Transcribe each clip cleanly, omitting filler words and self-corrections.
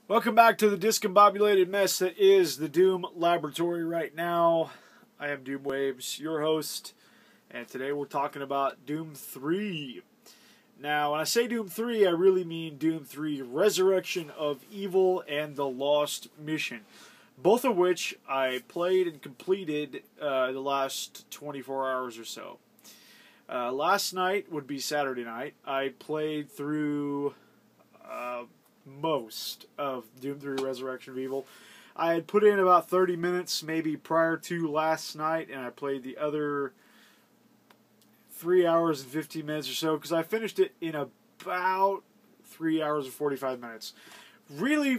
Welcome back to the discombobulated mess that is the Doom Laboratory right now. I am Doom Waves, your host, and today we're talking about Doom 3. Now, when I say Doom 3, I really mean Doom 3 Resurrection of Evil and The Lost Mission, both of which I played and completed the last 24 hours or so. Last night would be Saturday night. I played through most of Doom 3 Resurrection of Evil. I had put in about 30 minutes maybe prior to last night, and I played the other 3 hours and 15 minutes or so, because I finished it in about 3 hours and 45 minutes. Really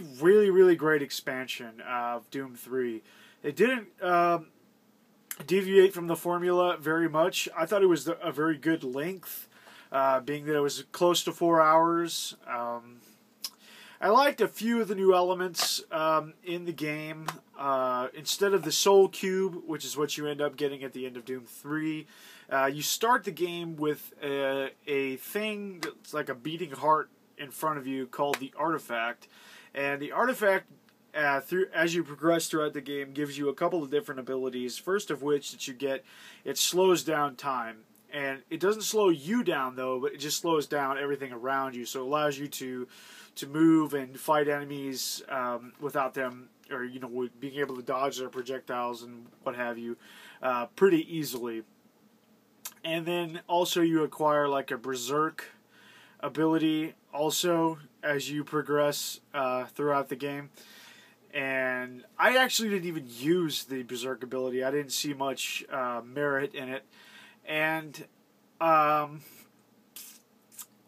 great expansion of Doom 3. It didn't deviate from the formula very much. I thought it was a very good length, being that it was close to 4 hours. I liked a few of the new elements in the game. Instead of the Soul Cube, which is what you end up getting at the end of Doom 3, you start the game with a thing that's like a beating heart in front of you called the Artifact. And the Artifact, as you progress throughout the game, gives you a couple of different abilities. First of which that you get, it slows down time. And it doesn't slow you down, though, but it just slows down everything around you. So it allows you to move and fight enemies without them, or being able to dodge their projectiles and what have you, pretty easily. And then also you acquire like a Berserk ability also as you progress throughout the game. And I actually didn't even use the Berserk ability. I didn't see much merit in it. And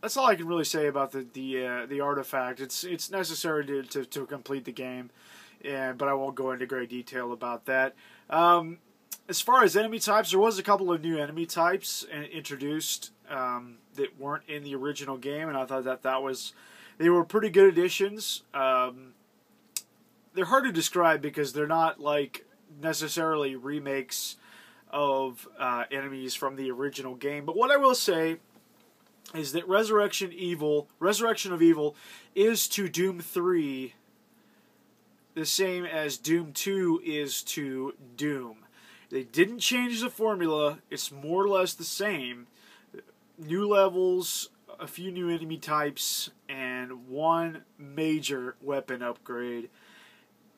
that's all I can really say about the artifact. It's necessary to complete the game, but I won't go into great detail about that. As far as enemy types, there was a couple of new enemy types introduced that weren't in the original game, and I thought they were pretty good additions. They're hard to describe because they're not like necessarily remakes of enemies from the original game. But what I will say is that Resurrection of Evil is to Doom 3 the same as Doom 2 is to Doom. They didn't change the formula. It's more or less the same. New levels, a few new enemy types, and one major weapon upgrade.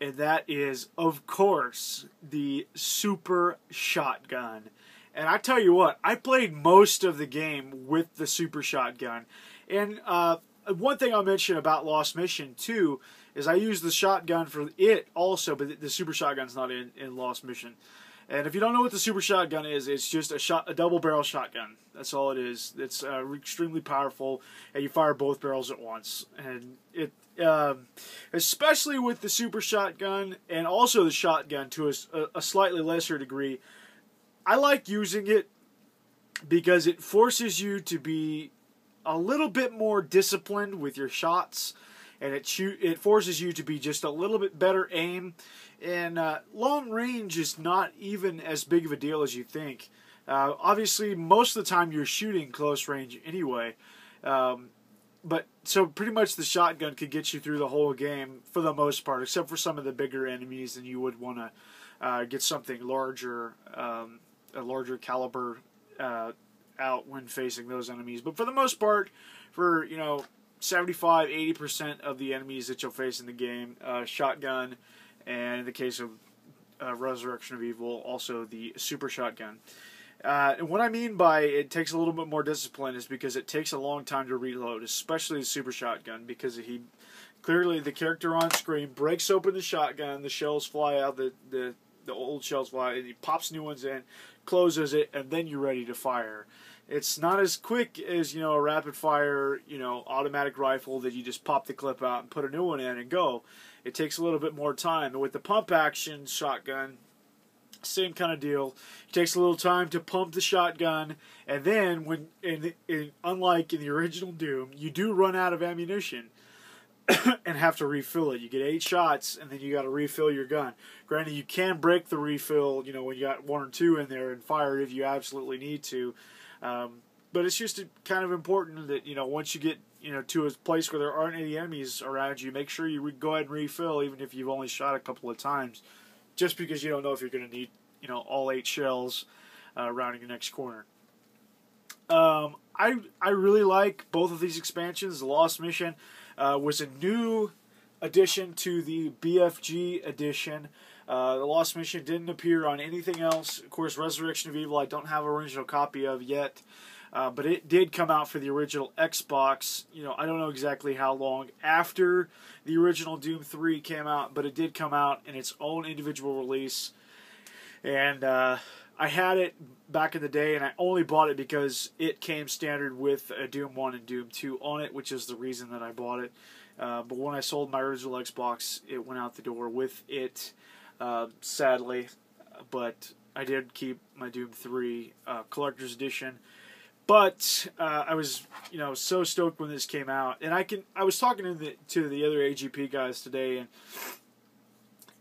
And that is, of course, the super shotgun. And I tell you what, I played most of the game with the super shotgun. And one thing I'll mention about Lost Mission, too, is I used the shotgun for it also, but the super shotgun's not in Lost Mission. And if you don't know what the super shotgun is, it's just a double-barrel shotgun. That's all it is. It's extremely powerful, and you fire both barrels at once. And it, especially with the super shotgun, and also the shotgun to a slightly lesser degree, I like using it because it forces you to be a little bit more disciplined with your shots, and it forces you to be just a little bit better aim. And long range is not even as big of a deal as you think. Obviously, most of the time you're shooting close range anyway. But so pretty much the shotgun could get you through the whole game for the most part, except for some of the bigger enemies, and you would want to get something larger, a larger caliber out when facing those enemies. But for the most part, for 75-80% of the enemies that you'll face in the game, shotgun, and in the case of Resurrection of Evil, also the super shotgun. And what I mean by it takes a little bit more discipline is because it takes a long time to reload, especially the super shotgun, because clearly the character on screen breaks open the shotgun, the shells fly out, the old shells fly, and he pops new ones in, closes it, and then you're ready to fire. It's not as quick as a rapid fire automatic rifle that you just pop the clip out and put a new one in and go. It takes a little bit more time. And with the pump action shotgun, same kind of deal. It takes a little time to pump the shotgun, and then unlike in the original Doom, you do run out of ammunition and have to refill it. You get 8 shots, and then you got to refill your gun. Granted, you can break the refill, when you got 1 or 2 in there, and fire it if you absolutely need to. But it's just kind of important that once you get to a place where there aren't any enemies around you, make sure you go ahead and refill, even if you've only shot a couple of times, just because you don't know if you're going to need, all 8 shells rounding the next corner. I really like both of these expansions. The Lost Mission was a new addition to the BFG edition. The Lost Mission didn't appear on anything else. Of course, Resurrection of Evil I don't have an original copy of yet, but it did come out for the original Xbox. I don't know exactly how long after the original Doom 3 came out, but it did come out in its own individual release. And I had it back in the day, and I only bought it because it came standard with Doom 1 and Doom 2 on it, which is the reason that I bought it. But when I sold my original Xbox, it went out the door with it, sadly. But I did keep my Doom 3 Collector's Edition. But I was, so stoked when this came out. And I was talking to the other AGP guys today, and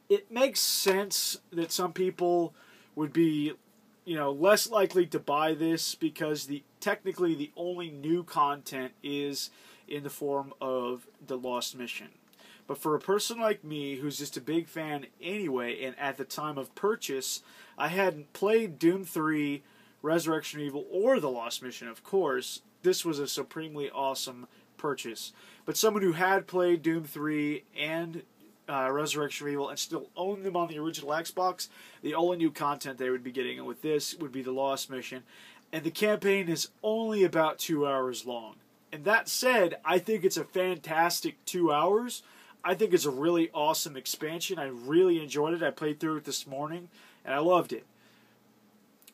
it makes sense that some people would be, less likely to buy this because technically the only new content is in the form of the Lost Mission. But for a person like me, who's just a big fan anyway, and at the time of purchase, I hadn't played Doom 3, Resurrection of Evil, or the Lost Mission, of course, this was a supremely awesome purchase. But someone who had played Doom 3 and Resurrection of Evil and still owned them on the original Xbox, the only new content they would be getting with this would be the Lost Mission. And the campaign is only about 2 hours long. And that said, I think it's a fantastic 2 hours. I think it's a really awesome expansion. I really enjoyed it. I played through it this morning, and I loved it.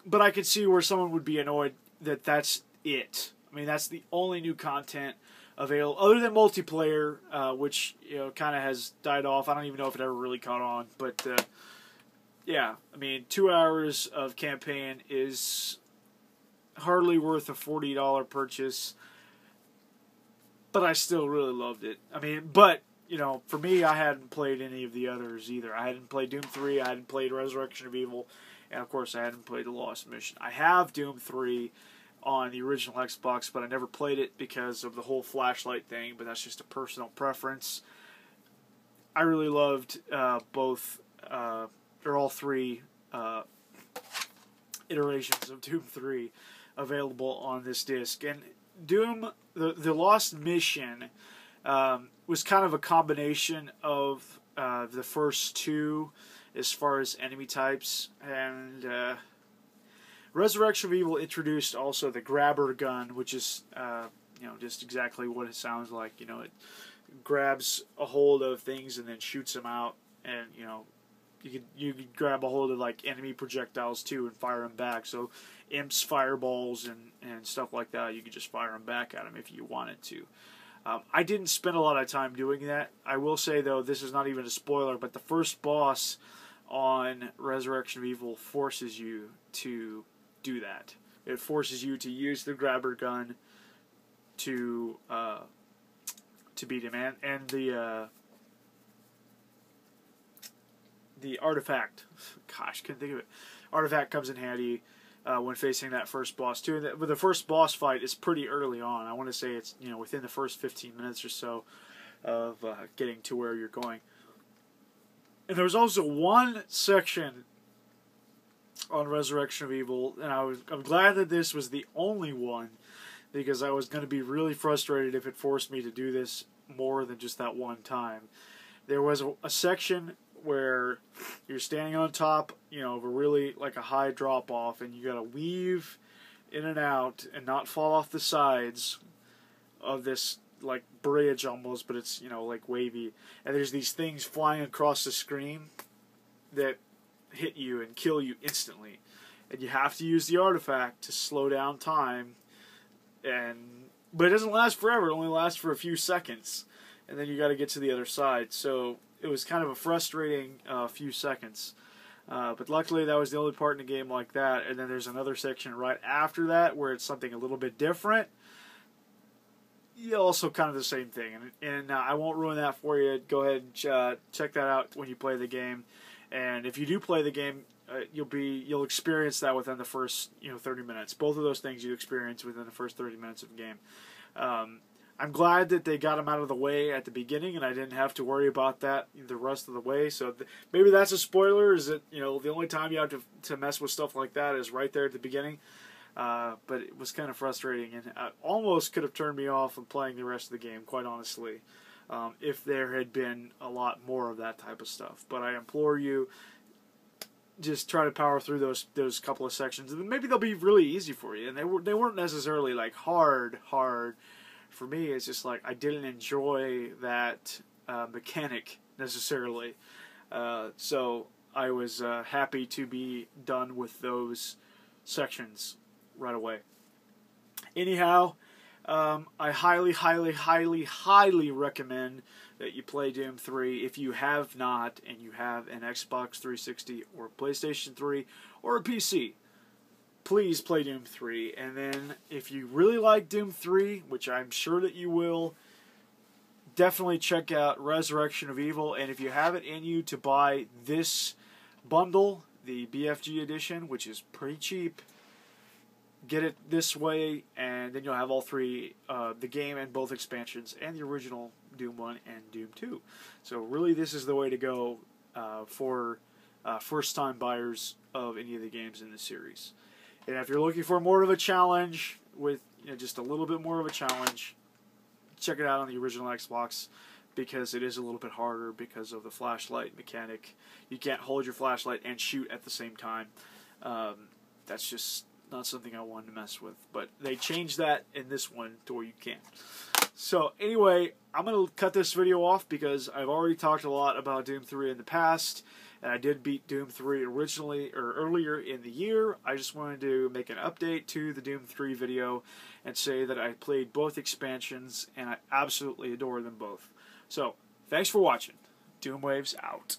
But I could see where someone would be annoyed that that's it. I mean, that's the only new content available, other than multiplayer, which kind of has died off. I don't even know if it ever really caught on. But, yeah, I mean, 2 hours of campaign is hardly worth a $40 purchase. But I still really loved it. I mean, but, for me, I hadn't played any of the others either. I hadn't played Doom 3, I hadn't played Resurrection of Evil, and of course I hadn't played The Lost Mission. I have Doom 3 on the original Xbox, but I never played it because of the whole flashlight thing, but that's just a personal preference. I really loved both, or all 3 iterations of Doom 3 available on this disc. And Doom, the Lost Mission, was kind of a combination of the first 2 as far as enemy types, and Resurrection of Evil introduced also the grabber gun, which is just exactly what it sounds like. It grabs a hold of things and then shoots them out, and you could grab a hold of like enemy projectiles too and fire them back. So imps, fireballs, and stuff like that, you could just fire them back at them if you wanted to. I didn't spend a lot of time doing that. I will say, though, this is not even a spoiler, but the first boss on Resurrection of Evil forces you to do that. It forces you to use the grabber gun to beat him, and the artifact. Gosh, couldn't think of it. Artifact comes in handy when facing that first boss too. But the first boss fight is pretty early on. I want to say it's within the first 15 minutes or so of getting to where you're going. And there was also one section on Resurrection of Evil, and I'm glad that this was the only one, because I was going to be really frustrated if it forced me to do this more than just that one time. There was a section where you're standing on top, of a really like a high drop off, and you got to weave in and out and not fall off the sides of this like bridge almost, but it's like wavy, and there's these things flying across the screen that hit you and kill you instantly, and you have to use the artifact to slow down time, but it doesn't last forever. It only lasts for a few seconds, and then you got to get to the other side. So it was kind of a frustrating few seconds, but luckily that was the only part in the game like that. And then there's another section right after that where it's something a little bit different. Yeah, also kind of the same thing, and I won't ruin that for you. Go ahead and check that out when you play the game. And if you do play the game, you'll experience that within the first 30 minutes. Both of those things you experience within the first 30 minutes of the game. I'm glad that they got them out of the way at the beginning, and I didn't have to worry about that the rest of the way. So maybe that's a spoiler. Is that the only time you have to mess with stuff like that is right there at the beginning. But it was kind of frustrating, and almost could have turned me off from playing the rest of the game, quite honestly, if there had been a lot more of that type of stuff. But I implore you, just try to power through those couple of sections, and maybe they'll be really easy for you. And they weren't necessarily like hard. For me, it's just like I didn't enjoy that mechanic necessarily. So I was happy to be done with those sections right away. Anyhow, I highly recommend that you play Doom 3 if you have not, and you have an Xbox 360 or PlayStation 3 or a PC. Please play Doom 3, and then if you really like Doom 3, which I'm sure that you will, definitely check out Resurrection of Evil, and if you have it in you to buy this bundle, the BFG edition, which is pretty cheap, get it this way, and then you'll have all three, the game and both expansions, and the original Doom 1 and Doom 2. So really this is the way to go for first-time buyers of any of the games in the series. And if you're looking for more of a challenge, with just a little bit more of a challenge, check it out on the original Xbox, because it is a little bit harder because of the flashlight mechanic. You can't hold your flashlight and shoot at the same time. That's just not something I wanted to mess with. But they changed that in this one to where you can. So anyway, I'm going to cut this video off because I've already talked a lot about Doom 3 in the past. And I did beat Doom 3 earlier in the year. I just wanted to make an update to the Doom 3 video and say that I played both expansions and I absolutely adore them both. So, thanks for watching. Doom Waves out.